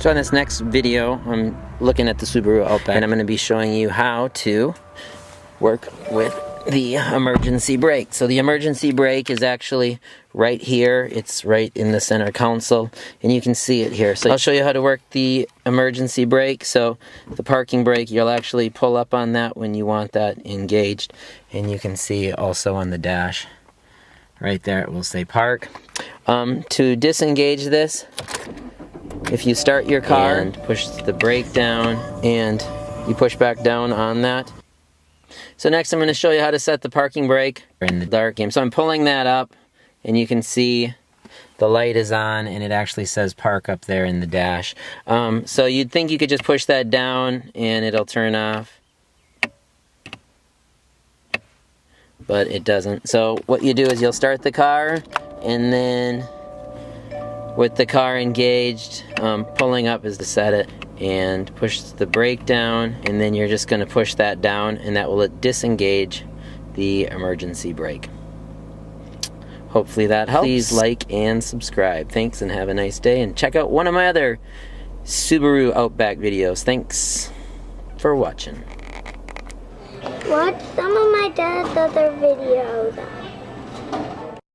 So in this next video, I'm looking at the Subaru Outback, and I'm going to be showing you how to work with the emergency brake. So the emergency brake is actually right here. It's right in the center console, and you can see it here. So I'll show you how to work the emergency brake. So the parking brake, you'll actually pull up on that when you want that engaged, and you can see also on the dash right there it will say park. To disengage this, if you start your car and push the brake down and you push back down on that. So next I'm going to show you how to set the parking brake in the dark game. So I'm pulling that up and you can see the light is on and it actually says park up there in the dash. So you'd think you could just push that down and it'll turn off, but it doesn't. So what you do is you'll start the car, and then with the car engaged, pulling up is to set it, and push the brake down, and then you're just going to push that down, and that will disengage the emergency brake. Hopefully that helps. Please like and subscribe. Thanks, and have a nice day, and check out one of my other Subaru Outback videos. Thanks for watching. Watch some of my dad's other videos.